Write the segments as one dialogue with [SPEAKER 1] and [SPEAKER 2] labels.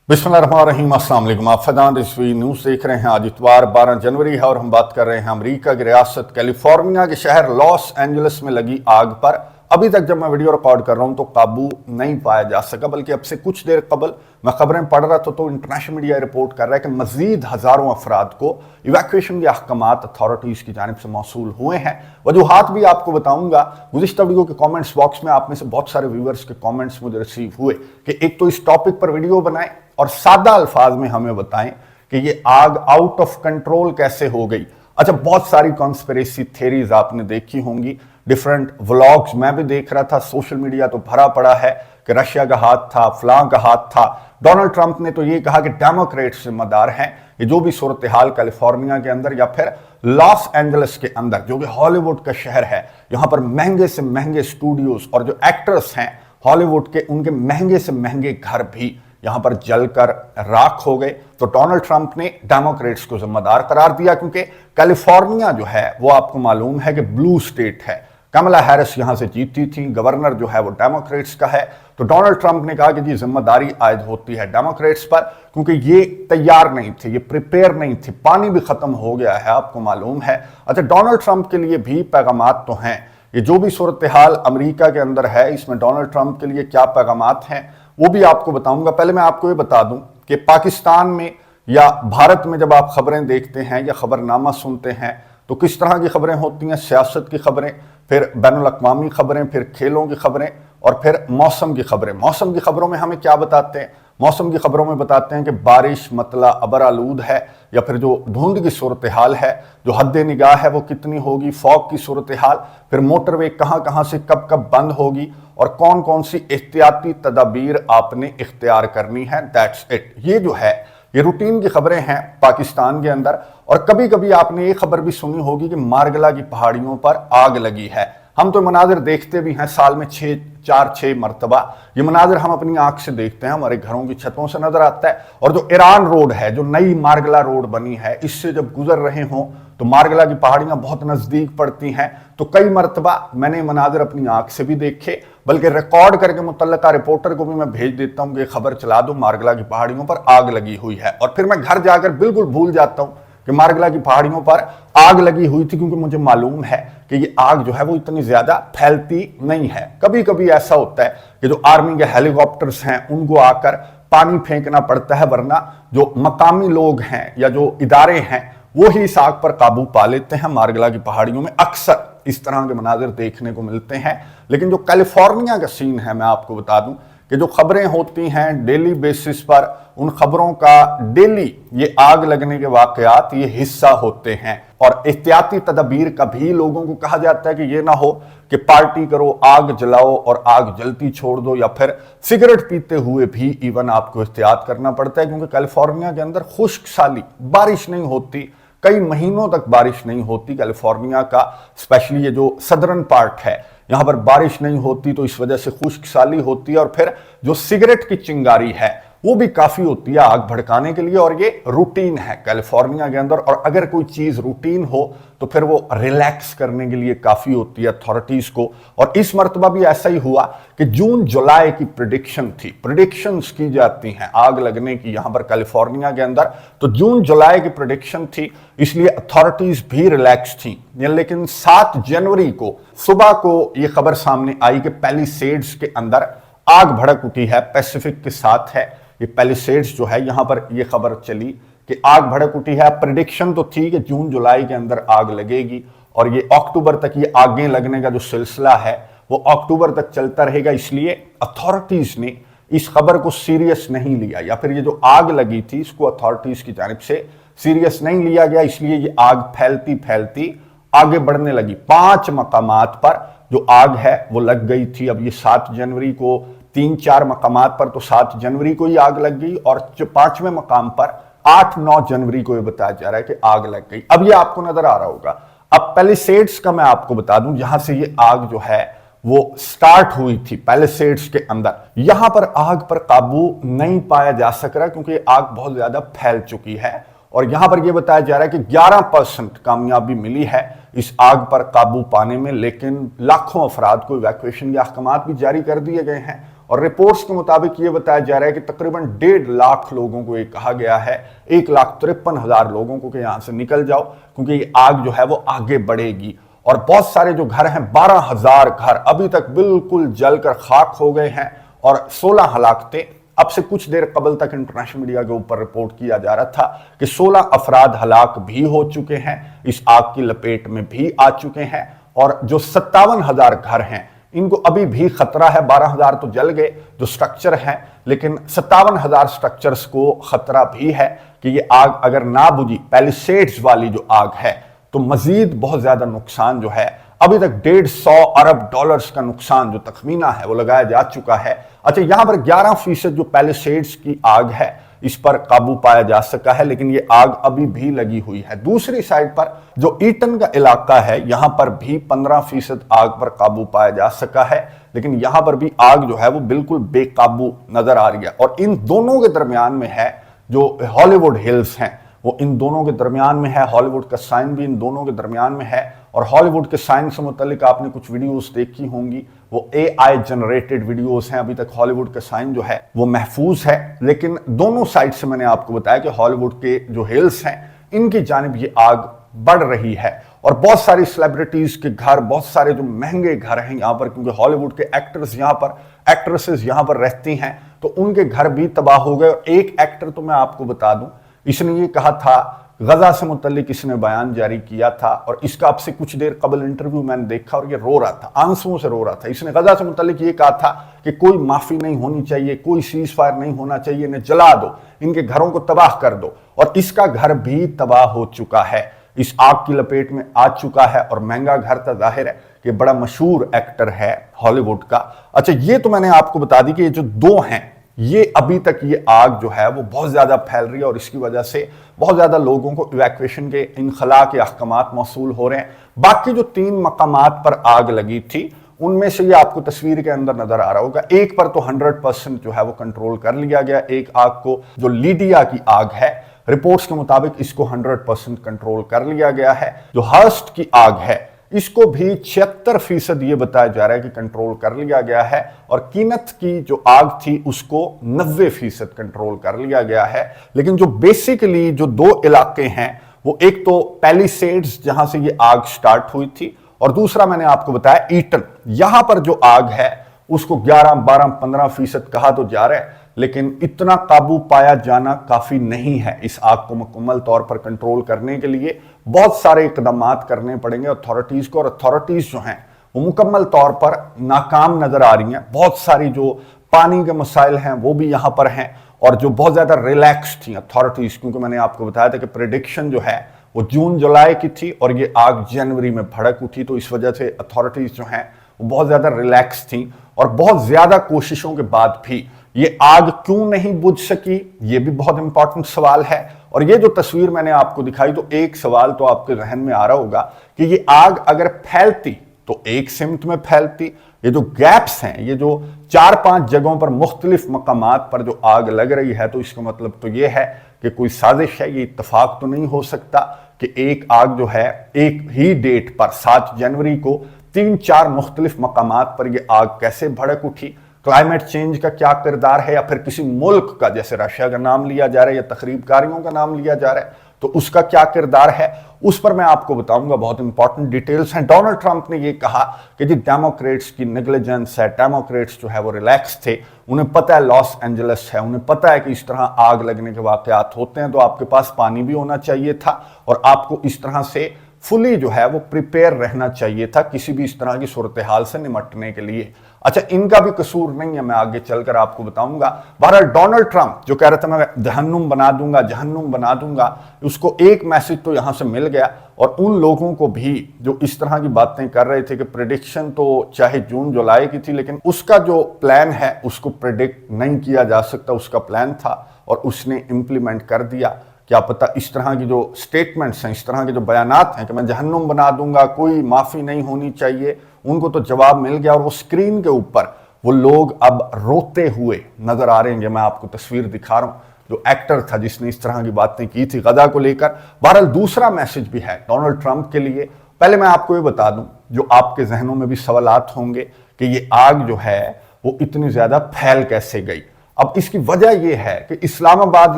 [SPEAKER 1] बिस्मिल्लाहिर्रहमानिर्रहीम, अस्सलाम वालेकुम। आप फैजान रिजवी न्यूज़ देख रहे हैं। आज इतवार 12 जनवरी है और हम बात कर रहे हैं अमेरिका की रियासत कैलिफोर्निया के शहर लॉस एंजलिस में लगी आग पर। अभी तक जब मैं वीडियो रिकॉर्ड कर रहा हूं तो काबू नहीं पाया जा सका, बल्कि अब से कुछ देर कबल मैं खबरें पढ़ रहा था तो इंटरनेशनल मीडिया रिपोर्ट कर रहा है कि मजीद हजारों अफराद को इवैक्यूएशन के अहकामात अथॉरिटीज की जानिब से मौसूल हुए हैं। वजूहात भी आपको बताऊंगा। गुज़िश्ता वीडियो के कमेंट्स बॉक्स में आप में से बहुत सारे व्यूअर्स के कमेंट्स मुझे रिसीव हुए कि एक तो इस टॉपिक पर वीडियो बनाएं और सादा अल्फाज में हमें बताएं कि ये आग आउट ऑफ कंट्रोल कैसे हो गई। अच्छा, बहुत सारी कॉन्स्पिरेसी थ्योरीज आपने देखी होंगी, डिफरेंट व्लॉग्स मैं भी देख रहा था, सोशल मीडिया तो भरा पड़ा है कि रशिया का हाथ था, फलां का हाथ था। डोनाल्ड ट्रंप ने तो ये कहा कि डेमोक्रेट्स जिम्मेदार हैं। ये जो भी सूरत हाल कैलिफोर्निया के अंदर या फिर लॉस एंजलिस के अंदर, जो कि हॉलीवुड का शहर है, यहां पर महंगे से महंगे स्टूडियोज और जो एक्टर्स हैं हॉलीवुड के, उनके महंगे से महंगे घर भी यहां पर जलकर राख हो गए। तो डोनाल्ड ट्रंप ने डेमोक्रेट्स को जिम्मेदार करार दिया, क्योंकि कैलिफोर्निया जो है वो आपको मालूम है कि ब्लू स्टेट है। कमला हैरिस यहां से जीती थी, गवर्नर जो है वो डेमोक्रेट्स का है। तो डोनाल्ड ट्रंप ने कहा कि जी जिम्मेदारी आयद होती है डेमोक्रेट्स पर, क्योंकि ये तैयार नहीं थे, ये प्रिपेयर नहीं थे। पानी भी खत्म हो गया है, आपको मालूम है। अच्छा, डोनाल्ड ट्रंप के लिए भी पैगामात तो हैं। ये जो भी सूरत हाल अमेरिका के अंदर है, इसमें डोनाल्ड ट्रंप के लिए क्या पैगामात हैं वो भी आपको बताऊंगा। पहले मैं आपको ये बता दूं कि पाकिस्तान में या भारत में जब आप खबरें देखते हैं या खबरनामा सुनते हैं तो किस तरह की खबरें होती हैं। सियासत की खबरें, फिर बैनुल अक़वामी खबरें, फिर खेलों की खबरें और फिर मौसम की खबरें। मौसम की खबरों में हमें क्या बताते हैं? मौसम की खबरों में बताते हैं कि बारिश मतला अबर आलूद है, या फिर जो धुंध की सूरत हाल है, जो हद निगाह है वो कितनी होगी, फॉग की सूरत हाल, फिर मोटरवे कहाँ कहाँ से कब कब बंद होगी और कौन कौन सी एहतियाती तदाबीर आपने इख्तियार करनी है। That's it. ये जो है ये रूटीन की खबरें हैं पाकिस्तान के अंदर। और कभी कभी आपने ये खबर भी सुनी होगी कि मारगला की पहाड़ियों पर आग लगी है। हम तो मनाजिर देखते भी हैं साल में 4-6 मरतबा। ये मनाजिर हम अपनी आंख से देखते हैं, हमारे घरों की छतों से नजर आता है। और जो ईरान रोड है, जो नई मारगला रोड बनी है, इससे जब गुजर रहे हों तो मारगला की पहाड़ियां बहुत नजदीक पड़ती हैं। तो कई मरतबा मैंने मनाजिर अपनी आंख से भी देखे, बल्कि रिकॉर्ड करके मुतल्लिका रिपोर्टर को भी मैं भेज देता हूं कि खबर चला दो, मारगला की पहाड़ियों पर आग लगी हुई है। और फिर मैं घर जाकर बिल्कुल भूल जाता हूं कि मारगला की पहाड़ियों पर आग लगी हुई थी, क्योंकि मुझे मालूम है कि ये आग जो है वो इतनी ज्यादा फैलती नहीं है। कभी कभी ऐसा होता है कि जो आर्मी के हेलीकॉप्टर्स हैं उनको आकर पानी फेंकना पड़ता है, वरना जो मकामी लोग हैं या जो इदारे हैं वो ही इस आग पर काबू पा लेते हैं। मारगला की पहाड़ियों में अक्सर इस तरह के मनाजिर देखने को मिलते हैं। लेकिन जो कैलिफोर्निया का सीन है, मैं आपको बता दूं कि जो खबरें होती हैं डेली बेसिस पर, उन खबरों का डेली ये आग लगने के वाकयात ये हिस्सा होते हैं। और एहतियाती तदबीर का भी लोगों को कहा जाता है कि ये ना हो कि पार्टी करो, आग जलाओ और आग जलती छोड़ दो, या फिर सिगरेट पीते हुए भी इवन आपको एहतियात करना पड़ता है। क्योंकि कैलिफोर्निया के अंदर खुश्क साली, बारिश नहीं होती, कई महीनों तक बारिश नहीं होती। कैलिफोर्निया का स्पेशली ये जो सदर्न पार्ट है, यहां पर बारिश नहीं होती, तो इस वजह से खुश्क साली होती है। और फिर जो सिगरेट की चिंगारी है वो भी काफी होती है आग भड़काने के लिए। और ये रूटीन है कैलिफोर्निया के अंदर। और अगर कोई चीज रूटीन हो तो फिर वो रिलैक्स करने के लिए काफी होती है अथॉरिटीज को। और इस मर्तबा भी ऐसा ही हुआ कि जून जुलाई की प्रिडिक्शन थी, प्रिडिक्शंस की जाती हैं आग लगने की यहां पर कैलिफोर्निया के अंदर। तो जून जुलाई की प्रिडिक्शन थी, इसलिए अथॉरिटीज भी रिलैक्स थी। लेकिन 7 जनवरी को सुबह को यह खबर सामने आई कि पैलिसेड्स के अंदर आग भड़क उठी है। पैसिफिक के साथ है ये पैलिसेड्स जो है, यहां पर यह खबर चली कि आग भड़क उठी है। प्रिडिक्शन तो थी कि जून जुलाई के अंदर आग लगेगी और ये अक्टूबर तक, ये आगें लगने का जो सिलसिला है वो अक्टूबर तक चलता रहेगा। इसलिए अथॉरिटीज ने इस खबर को सीरियस नहीं लिया, या फिर ये जो आग लगी थी इसको अथॉरिटीज की जानिब से सीरियस नहीं लिया गया। इसलिए ये आग फैलती फैलती आगे बढ़ने लगी। 5 मकामात पर जो आग है वो लग गई थी। अब ये 7 जनवरी को 3-4 मकामात पर तो 7 जनवरी को ही आग लग गई, और जो 5वें मकाम पर 8-9 जनवरी को ये बताया जा रहा है कि आग लग गई। अब ये आपको नजर आ रहा होगा। अब पैलिसेड्स का मैं आपको बता दूं, जहां से ये आग जो है वो स्टार्ट हुई थी पैलिसेड्स के अंदर, यहां पर आग पर काबू नहीं पाया जा सक रहा, क्योंकि आग बहुत ज्यादा फैल चुकी है। और यहां पर यह बताया जा रहा है कि 11% कामयाबी मिली है इस आग पर काबू पाने में। लेकिन लाखों अफराद को इवैक्यूएशन के अहकामात भी जारी कर दिए गए हैं और रिपोर्ट्स के मुताबिक ये बताया जा रहा है कि तकरीबन 1.5 लाख लोगों को ये कहा गया है, 1,53,000 लोगों को कि यहां से निकल जाओ, क्योंकि ये आग जो है वो आगे बढ़ेगी। और बहुत सारे जो घर हैं, 12,000 घर अभी तक बिल्कुल जलकर खाक हो गए हैं और 16 हलाकतें। अब से कुछ देर कबल तक इंटरनेशनल मीडिया के ऊपर रिपोर्ट किया जा रहा था कि 16 अफराद हलाक भी हो चुके हैं, इस आग की लपेट में भी आ चुके हैं। और जो 57,000 घर हैं इनको अभी भी खतरा है। 12,000 तो जल गए जो स्ट्रक्चर हैं, लेकिन 57,000 स्ट्रक्चर्स को खतरा भी है कि ये आग अगर ना बुझी, पैलिसेड्स वाली जो आग है, तो मजीद बहुत ज्यादा नुकसान जो है, अभी तक 150 अरब डॉलर्स का नुकसान जो तखमीना है वो लगाया जा चुका है। अच्छा, यहां पर 11% जो पैलिसेड्स की आग है इस पर काबू पाया जा सका है, लेकिन ये आग अभी भी लगी हुई है। दूसरी साइड पर जो ईटन का इलाका है, यहां पर भी 15% आग पर काबू पाया जा सका है, लेकिन यहां पर भी आग जो है वो बिल्कुल बेकाबू नजर आ रही है। और इन दोनों के दरमियान में है जो हॉलीवुड हिल्स हैं, वो इन दोनों के दरमियान में है। हॉलीवुड का साइन भी इन दोनों के दरमियान में है। और हॉलीवुड के साइन से मुतालिक आपने कुछ वीडियोस देखी होंगी, वो AI जनरेटेड वीडियोस हैं। अभी तक हॉलीवुड का साइन जो है वो महफूज है, लेकिन दोनों साइड से मैंने आपको बताया कि हॉलीवुड के जो हिल्स हैं इनकी जानिब ये आग बढ़ रही है। और बहुत सारी सेलिब्रिटीज के घर, बहुत सारे जो महंगे घर हैं यहाँ पर, क्योंकि हॉलीवुड के एक्टर्स यहाँ पर, एक्ट्रेसेस यहाँ पर रहती हैं, तो उनके घर भी तबाह हो गए। और एक एक्टर तो मैं आपको बता दूं, इसने ये कहा था, गजा से मुतल्लिक इसने बयान जारी किया था, और इसका अब से कुछ देर कबल इंटरव्यू मैंने देखा और ये रो रहा था, आंसुओं से रो रहा था। इसने गजा से मुतल्लिक ये कहा था कि कोई माफी नहीं होनी चाहिए, कोई सीज फायर नहीं होना चाहिए, इन्हें जला दो, इनके घरों को तबाह कर दो। और इसका घर भी तबाह हो चुका है, इस आग की लपेट में आ चुका है। और महंगा घर था, जाहिर है कि बड़ा मशहूर एक्टर है हॉलीवुड का। अच्छा, ये तो मैंने आपको बता दी कि ये जो दो हैं, ये अभी तक ये आग जो है वो बहुत ज्यादा फैल रही है और इसकी वजह से बहुत ज्यादा लोगों को इवैक्यूएशन के इनखला के अहकामात मौसूल हो रहे हैं। बाकी जो 3 मकामात पर आग लगी थी उनमें से ये आपको तस्वीर के अंदर नजर आ रहा होगा, एक पर तो 100% जो है वो कंट्रोल कर लिया गया। एक आग को, जो लीडिया की आग है, रिपोर्ट्स के मुताबिक इसको 100% कंट्रोल कर लिया गया है। जो हर्स्ट की आग है इसको भी 76% ये बताया जा रहा है कि कंट्रोल कर लिया गया है। और कीनत की जो आग थी उसको 90% कंट्रोल कर लिया गया है। लेकिन जो बेसिकली जो 2 इलाके हैं, वो एक तो पैलिसेड्स जहां से ये आग स्टार्ट हुई थी, और दूसरा मैंने आपको बताया ईटन। यहां पर जो आग है उसको 11, 12, 15% कहा तो जा रहा है, लेकिन इतना काबू पाया जाना काफी नहीं है। इस आग को मुकम्मल तौर पर कंट्रोल करने के लिए बहुत सारे इकदाम करने पड़ेंगे अथॉरिटीज को, और अथॉरिटीज जो हैं वो मुकम्मल तौर पर नाकाम नजर आ रही हैं। बहुत सारी जो पानी के मसाइल हैं वो भी यहां पर हैं, और जो बहुत ज्यादा रिलैक्स थी अथॉरिटीज, क्योंकि मैंने आपको बताया था कि प्रेडिक्शन जो है वो जून जुलाई की थी और ये आग जनवरी में भड़क उठी, तो इस वजह से अथॉरिटीज जो हैं वो बहुत ज्यादा रिलैक्स थी। और बहुत ज्यादा कोशिशों के बाद भी ये आग क्यों नहीं बुझ सकी, ये भी बहुत इंपॉर्टेंट सवाल है। और ये जो तस्वीर मैंने आपको दिखाई, तो एक सवाल तो आपके जहन में आ रहा होगा कि ये आग अगर फैलती तो एक सिमत में फैलती। ये जो गैप्स हैं, ये जो 4-5 जगहों पर मुख्तलिफ मकामात पर जो आग लग रही है, तो इसका मतलब तो ये है कि कोई साजिश है। ये इत्तफाक तो नहीं हो सकता कि एक आग जो है एक ही डेट पर 7 जनवरी को 3-4 मुख्तलिफ मकामात पर यह आग कैसे भड़क उठी। क्लाइमेट चेंज का क्या किरदार है, या फिर किसी मुल्क का, जैसे रशिया का नाम लिया जा रहा है या तखरीबकारियों का नाम लिया जा रहा है, तो उसका क्या किरदार है, उस पर मैं आपको बताऊंगा। बहुत इंपॉर्टेंट डिटेल्स हैं। डोनाल्ड ट्रंप ने यह कहा कि जी डेमोक्रेट्स की नेग्लिजेंस है, डेमोक्रेट्स जो है वो रिलैक्स थे, उन्हें पता है लॉस एंजलिस है, उन्हें पता है कि इस तरह आग लगने के वाकयात होते हैं, तो आपके पास पानी भी होना चाहिए था और आपको इस तरह से फुली जो है वो प्रिपेयर रहना चाहिए था किसी भी इस तरह की सूरत हाल से निपटने के लिए। अच्छा, इनका भी कसूर नहीं है, मैं आगे चलकर आपको बताऊंगा। बहरहाल डोनाल्ड ट्रंप जो कह रहा था मैं जहन्नुम बना दूंगा, जहन्नुम बना दूंगा, उसको एक मैसेज तो यहां से मिल गया। और उन लोगों को भी जो इस तरह की बातें कर रहे थे कि प्रेडिक्शन तो चाहे जून जुलाई की थी, लेकिन उसका जो प्लान है उसको प्रेडिक्ट नहीं किया जा सकता, उसका प्लान था और उसने इंप्लीमेंट कर दिया। क्या पता इस तरह की जो स्टेटमेंट्स हैं, इस तरह के जो बयानात हैं कि मैं जहन्नुम बना दूंगा, कोई माफी नहीं होनी चाहिए, उनको तो जवाब मिल गया। और वो स्क्रीन के ऊपर वो लोग अब रोते हुए नजर आ रहे हैं। मैं आपको तस्वीर दिखा रहा हूं, जो एक्टर था जिसने इस तरह की बातें की थी गजा को लेकर। बहरहाल दूसरा मैसेज भी है डोनाल्ड ट्रंप के लिए। पहले मैं आपको ये बता दूं, जो आपके जहनों में भी सवालात होंगे कि ये आग जो है वो इतनी ज्यादा फैल कैसे गई। अब इसकी वजह यह है कि इस्लामाबाद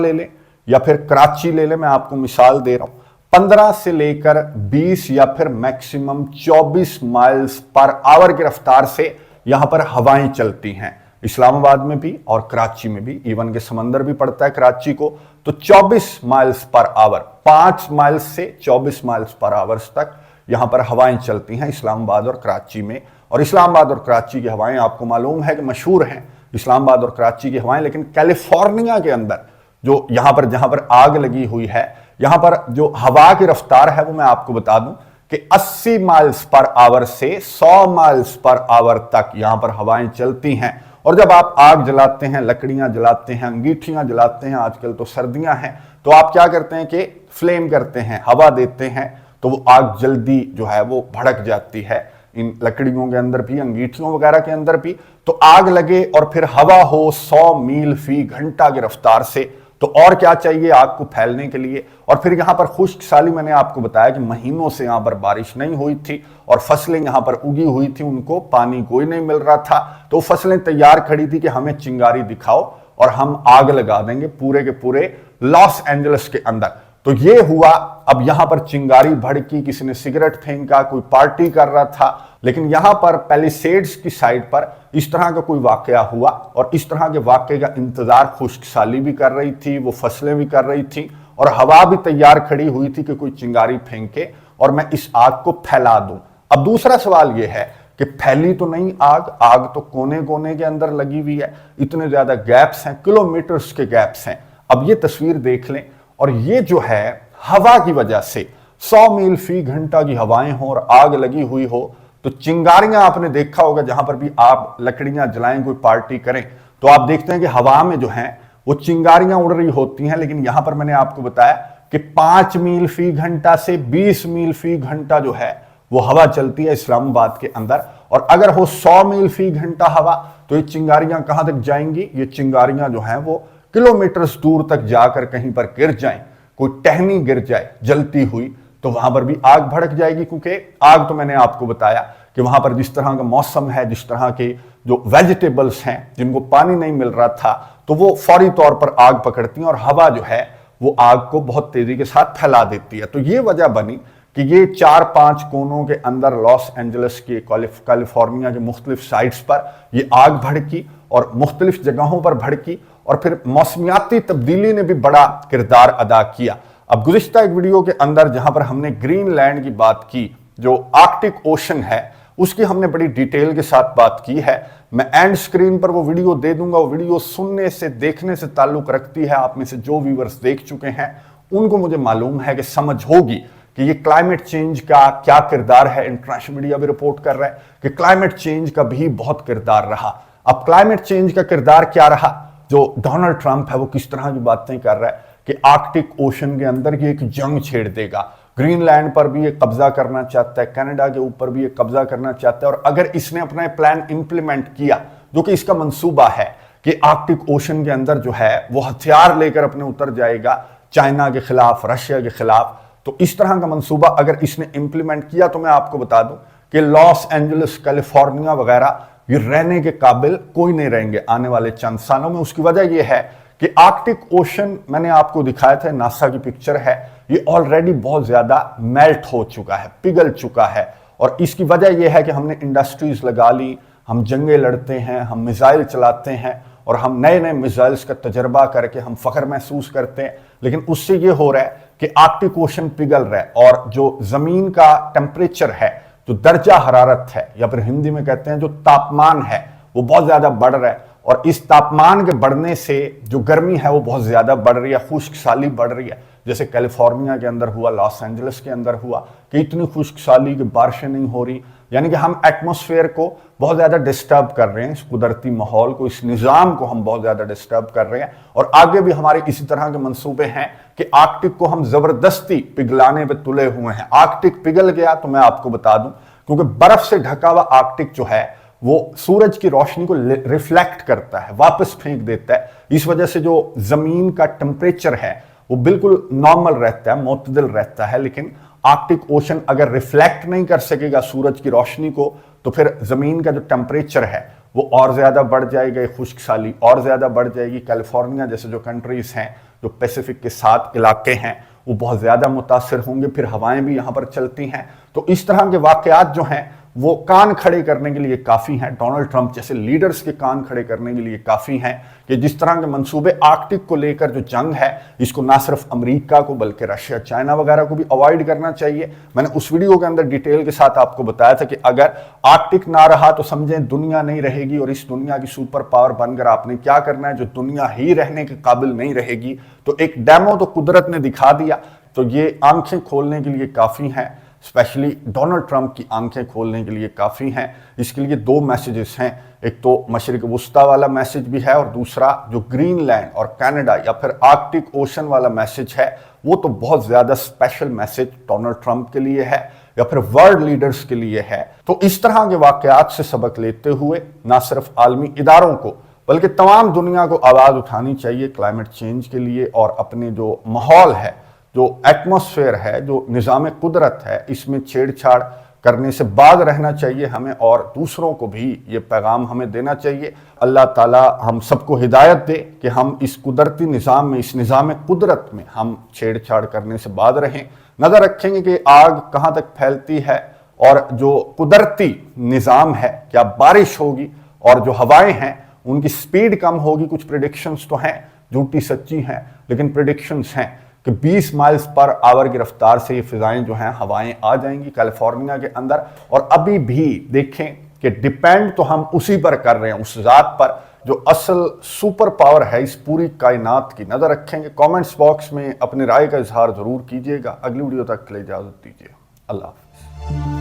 [SPEAKER 1] ले लें या फिर कराची ले लें, मैं आपको मिसाल दे रहा हूं, 15 से लेकर 20 या फिर मैक्सिमम 24 माइल्स पर आवर की रफ्तार से यहां पर हवाएं चलती हैं, इस्लामाबाद में भी और कराची में भी, इवन के समंदर भी पड़ता है कराची को। तो 24 माइल्स पर आवर, 5 माइल्स से 24 माइल्स पर आवर तक यहां पर हवाएं चलती हैं इस्लामाबाद और कराची में। और इस्लामाबाद और कराची की हवाएं आपको मालूम है कि मशहूर हैं, इस्लामाबाद और कराची की हवाएं। लेकिन कैलिफोर्निया के अंदर जो यहां पर जहां पर आग लगी हुई है, यहां पर जो हवा की रफ्तार है वो मैं आपको बता दूं कि 80 माइल्स पर आवर से 100 माइल्स पर आवर तक यहां पर हवाएं चलती हैं। और जब आप आग जलाते हैं, लकड़ियां जलाते हैं, अंगीठियां जलाते हैं, आजकल तो सर्दियां हैं, तो आप क्या करते हैं कि फ्लेम करते हैं, हवा देते हैं, तो वो आग जल्दी जो है वो भड़क जाती है इन लकड़ियों के अंदर भी, अंगीठियों वगैरह के अंदर भी। तो आग लगे और फिर हवा हो 100 मील फी घंटा की रफ्तार से, तो और क्या चाहिए आग को फैलने के लिए। और फिर यहां पर खुश्क साली, मैंने आपको बताया कि महीनों से यहां पर बारिश नहीं हुई थी और फसलें यहां पर उगी हुई थी, उनको पानी कोई नहीं मिल रहा था, तो फसलें तैयार खड़ी थी कि हमें चिंगारी दिखाओ और हम आग लगा देंगे पूरे के पूरे लॉस एंजलिस के अंदर। तो ये हुआ। अब यहां पर चिंगारी भड़की, किसी ने सिगरेट फेंका, कोई पार्टी कर रहा था। लेकिन यहां पर पैलिसेड्स की साइड पर इस तरह का कोई वाकया हुआ और इस तरह के वाकये का इंतजार खुश्क साली भी कर रही थी, वो फसलें भी कर रही थी और हवा भी तैयार खड़ी हुई थी कि कोई चिंगारी फेंके और मैं इस आग को फैला दूं। अब दूसरा सवाल यह है कि फैली तो नहीं आग, आग तो कोने कोने के अंदर लगी हुई है, इतने ज्यादा गैप्स हैं, किलोमीटर्स के गैप्स हैं। अब ये तस्वीर देख लें, और ये जो है हवा की वजह से 100 मील फी घंटा की हवाएं हो और आग लगी हुई हो, तो चिंगारियां आपने देखा होगा, जहां पर भी आप लकड़ियां जलाएं, कोई पार्टी करें, तो आप देखते हैं कि हवा में जो है वो चिंगारियां उड़ रही होती हैं। लेकिन यहां पर मैंने आपको बताया कि 5 मील फी घंटा से 20 मील फी घंटा जो है वो हवा चलती है इस्लामाबाद के अंदर। और अगर हो 100 मील फी घंटा हवा, तो ये चिंगारियां कहां तक जाएंगी? ये चिंगारियां जो हैं वो किलोमीटर्स दूर तक जाकर कहीं पर गिर जाएं, कोई टहनी गिर जाए जलती हुई, तो वहां पर भी आग भड़क जाएगी। क्योंकि आग तो मैंने आपको बताया कि वहां पर जिस तरह का मौसम है, जिस तरह के जो वेजिटेबल्स हैं जिनको पानी नहीं मिल रहा था, तो वो फौरी तौर पर आग पकड़ती हैं और हवा जो है वो आग को बहुत तेजी के साथ फैला देती है। तो ये वजह बनी कि ये 4-5 कोनों के अंदर लॉस एंजलिस के कैलिफोर्निया के मुख्तलिफ साइट्स पर ये आग भड़की और मुख्तलिफ जगहों पर भड़की। और फिर मौसमियाती तब्दीली ने भी बड़ा किरदार अदा किया। अब गुज़िश्ता एक वीडियो के अंदर जहां पर हमने ग्रीनलैंड की बात की, जो आर्कटिक ओशन है, उसकी हमने बड़ी डिटेल के साथ बात की है। मैं एंड स्क्रीन पर वो वीडियो दे दूंगा। वो वीडियो सुनने से, देखने से ताल्लुक रखती है। आप में से जो व्यूअर्स देख चुके हैं उनको मुझे मालूम है कि समझ होगी कि ये क्लाइमेट चेंज का क्या किरदार है। इंटरनेशनल मीडिया भी रिपोर्ट कर रहा है कि क्लाइमेट चेंज का भी बहुत किरदार रहा। अब क्लाइमेट चेंज का किरदार क्या रहा? जो डोनाल्ड ट्रंप है वो किस तरह की बातें कर रहा है कि आर्कटिक ओशन के अंदर ये एक जंग छेड़ देगा, ग्रीनलैंड पर भी ये कब्जा करना चाहता है, कनाडा के ऊपर भी ये कब्जा करना चाहता है। और अगर इसने अपना प्लान इंप्लीमेंट किया, जो कि इसका मंसूबा है कि आर्कटिक ओशन के अंदर जो है वो हथियार लेकर अपने उतर जाएगा चाइना के खिलाफ, रशिया के खिलाफ, तो इस तरह का मंसूबा अगर इसने इंप्लीमेंट किया, तो मैं आपको बता दूं कि लॉस एंजलिस, कैलिफोर्निया वगैरह ये रहने के काबिल कोई नहीं रहेंगे आने वाले चंद सालों में। उसकी वजह यह है कि आर्कटिक ओशन, मैंने आपको दिखाया था, नासा की पिक्चर है, ये ऑलरेडी बहुत ज्यादा मेल्ट हो चुका है, पिघल चुका है। और इसकी वजह यह है कि हमने इंडस्ट्रीज लगा ली, हम जंगें लड़ते हैं, हम मिसाइल चलाते हैं और हम नए नए मिसाइल्स का तजर्बा करके हम फख्र महसूस करते हैं। लेकिन उससे ये हो रहा है कि आर्कटिक ओशन पिघल रहा है और जो जमीन का टेम्परेचर है, जो दर्जा हरारत है, या फिर हिंदी में कहते हैं जो तापमान है, वो बहुत ज्यादा बढ़ रहा है। और इस तापमान के बढ़ने से जो गर्मी है वो बहुत ज्यादा बढ़ रही है, खुश्क साली बढ़ रही है। जैसे कैलिफोर्निया के अंदर हुआ, लॉस एंजलिस के अंदर हुआ कि इतनी खुश्क साली की बारिशें नहीं हो रही, यानी कि हम एटमॉस्फेयर को बहुत ज्यादा डिस्टर्ब कर रहे हैं, इस कुदरती माहौल को, इस निजाम को हम बहुत ज्यादा डिस्टर्ब कर रहे हैं। और आगे भी हमारे इसी तरह के मंसूबे हैं कि आर्कटिक को हम जबरदस्ती पिघलाने पे तुले हुए हैं। आर्कटिक पिघल गया तो मैं आपको बता दूं, क्योंकि बर्फ से ढका हुआ आर्कटिक जो है वो सूरज की रोशनी को रिफ्लेक्ट करता है, वापस फेंक देता है। इस वजह से जो जमीन का टेम्परेचर है वो बिल्कुल नॉर्मल रहता है, मुतदिल रहता है। लेकिन आर्कटिक ओशन अगर रिफ्लेक्ट नहीं कर सकेगा सूरज की रोशनी को, तो फिर जमीन का जो टेम्परेचर है वो और ज़्यादा बढ़ जाएगा, खुश्क साली और ज़्यादा बढ़ जाएगी। कैलिफोर्निया जैसे जो कंट्रीज़ हैं, जो पैसिफिक के 7 इलाके हैं, वो बहुत ज़्यादा मुतासिर होंगे। फिर हवाएं भी यहाँ पर चलती हैं। तो इस तरह के वाक़यात जो हैं वो कान खड़े करने के लिए काफ़ी हैं। डोनाल्ड ट्रंप जैसे लीडर्स के कान खड़े करने के लिए काफ़ी हैं कि जिस तरह के मंसूबे आर्कटिक को लेकर जो जंग है, इसको ना सिर्फ अमेरिका को बल्कि रशिया, चाइना वगैरह को भी अवॉइड करना चाहिए। मैंने उस वीडियो के अंदर डिटेल के साथ आपको बताया था कि अगर आर्कटिक ना रहा तो समझें दुनिया नहीं रहेगी, और इस दुनिया की सुपर पावर बनकर आपने क्या करना है, जो दुनिया ही रहने के काबिल नहीं रहेगी। तो एक डेमो तो कुदरत ने दिखा दिया, तो ये आंखें खोलने के लिए काफ़ी हैं, स्पेशली डोनाल्ड ट्रंप की आंखें खोलने के लिए काफ़ी हैं। इसके लिए 2 मैसेजेस हैं, एक तो मशरिक वुस्ता वाला मैसेज भी है, और दूसरा जो ग्रीनलैंड और कनाडा या फिर आर्कटिक ओशन वाला मैसेज है, वो तो बहुत ज़्यादा स्पेशल मैसेज डोनाल्ड ट्रंप के लिए है या फिर वर्ल्ड लीडर्स के लिए है। तो इस तरह के वाक़यात से सबक लेते हुए ना सिर्फ आलमी इदारों को बल्कि तमाम दुनिया को आवाज़ उठानी चाहिए क्लाइमेट चेंज के लिए, और अपने जो माहौल है, जो एटमॉस्फेयर है, जो निज़ाम कुदरत है, इसमें छेड़छाड़ करने से बाज रहना चाहिए हमें, और दूसरों को भी ये पैगाम हमें देना चाहिए। अल्लाह ताला हम सबको हिदायत दे कि हम इस कुदरती निज़ाम में, इस निज़ाम कुदरत में हम छेड़छाड़ करने से बाज रहें। नज़र रखेंगे कि आग कहाँ तक फैलती है, और जो कुदरती निज़ाम है, क्या बारिश होगी, और जो हवाएं हैं उनकी स्पीड कम होगी। कुछ प्रिडिक्शंस तो हैं, झूठी सच्ची हैं, लेकिन प्रिडिक्शंस हैं कि 20 माइल्स पर आवर की रफ्तार से ये फिजाएं जो हैं, हवाएं आ जाएंगी कैलिफोर्निया के अंदर। और अभी भी देखें कि डिपेंड तो हम उसी पर कर रहे हैं, उस ज़ात पर जो असल सुपर पावर है इस पूरी कायनात की। नज़र रखेंगे। कमेंट्स बॉक्स में अपनी राय का इजहार ज़रूर कीजिएगा। अगली वीडियो तक के लिए इजाज़त दीजिए। अल्लाह हाफ़िज़।